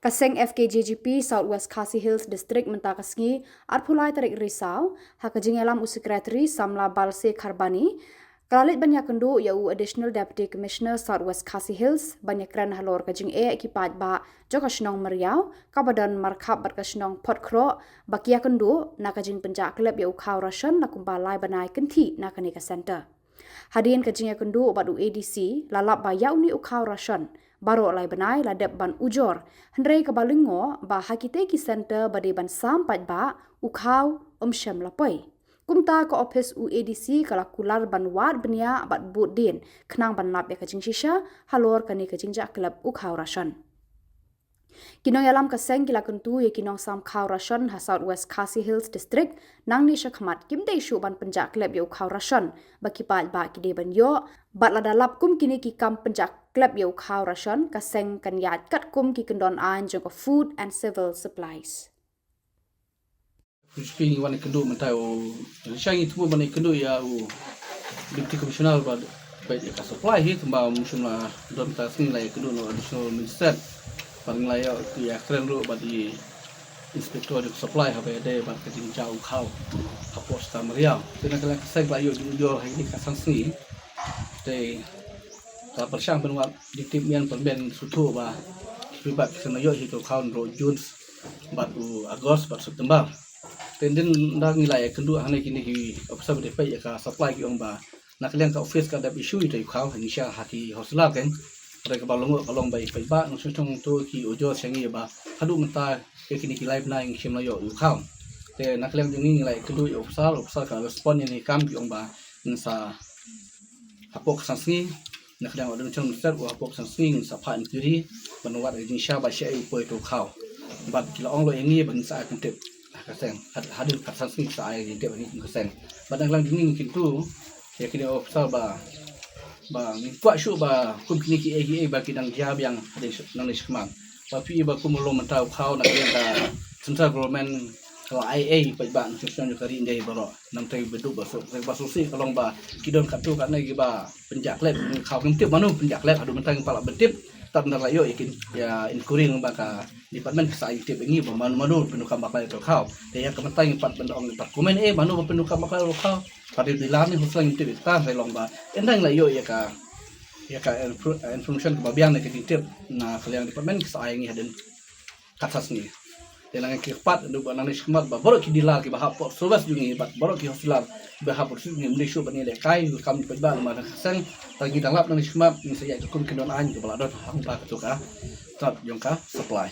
Kaseng FKJGP Southwest Khasi Hills District mynta sngi arphulai tarik Risaw jingialam Secretary Samla Balse kharbani kalalit banyak kynduh yau Additional Deputy Commissioner Southwest Khasi Hills banyak kren halor jingeh paidbah jong Thain Myriaw kaba markhap shnong Photkroh iakynduh jingpynjah Klep yau Khaw Rashon kumba Bnai Kynthih kane center. Hadien jingialam badu ADC lalap bayau ni Khaw Rashon baro lai benai ladep ban ujor hendrei kabalingo ba hakite ki center bade ban sam paidbah Khaw shem lapoi kumta ko office ADC kala kular ban wad benia bat bud din khnang ban lap ya jingialam halor kane Jah Klep Khaw Rashon jingialam seng kynduh kinong sam Khaw Rashon ha Southwest Khasi Hills District nang ni shakmat kimdei shu ban Pnjah Klep Khaw Rashon baki paidbah kide ban yo bat ladalap kum kini ki kam Pnjah Klep Khaw Rashon seng kan yat kat kum ki kendon an jong food and civil supplies. Speaking one kynduh mynta shangi tu ban kynduh ya Deputy Commissioner ba ka supply hi tamba musumla don ta sing lai kynduh no additional minister paling lai ya kren ro ba di inspector of supply ha ba de ba ka jingiaw Khaw kapos Thain Myriaw tena kala seng lai yo jor hai ni ka sangi te ta persang benwa di tim yang perben sutu ba pibat senayo hi to Khaw ro Jun ba Agos ba September tenden nda ngilai kynduh hane kini hi officer de pe ka supply ki ong ba naklian ka office ka da issue to Khaw ni sha haki hosla ken mereka balong kalong bai paidbah nang sutong to ki ojo sengi ba hadu menta ke kini ki live na ing shimla yo Khaw te naklian jing ngilai kynduh officer ka respond ni kam ki ong ba nsa hapok sangi naklian odon chong set wa hapok sangi sa phan kiri banwat jing sha ba shai poi to Khaw bat kila ong lo ini ban sa kentep kaseng hadin kasan sing sa ai de ni kaseng badang lang dingin kintu ya kini officer ba ni kwa shu ba kum kini ki agi ba kidang jab yang hadin nang ni skman ba pi ba kum lo mentau Khaw nak dia central government kalau IA paidbah institution kari indai baro nang tai beduk ba so ba susi kalong ba kidon katu kat nai ba Pnjah Klep Khaw kentip manu Pnjah Klep adu mentang pala betip tak benar layo ikin ya inkuring baka department sa itip ingi ba manu penuka bakal to Khaw te ya kementang empat bendong empat komen manu penuka bakal to Khaw pada dilan ni huslang itip ta sai long ba endang layo ya ka information ke babiang ke itip na kalian department sa ingi haden katas ni dengan kepat du nang skmat ba borok ki dilar ki ba hapot sobas jungi bat borok ki hospital ba hapot jungi mlisho ba ni le kai kam paidbah ma seng tagi danglap nang skmat ni saya kun kendon an ke baladot hang ba ka tat jongka supply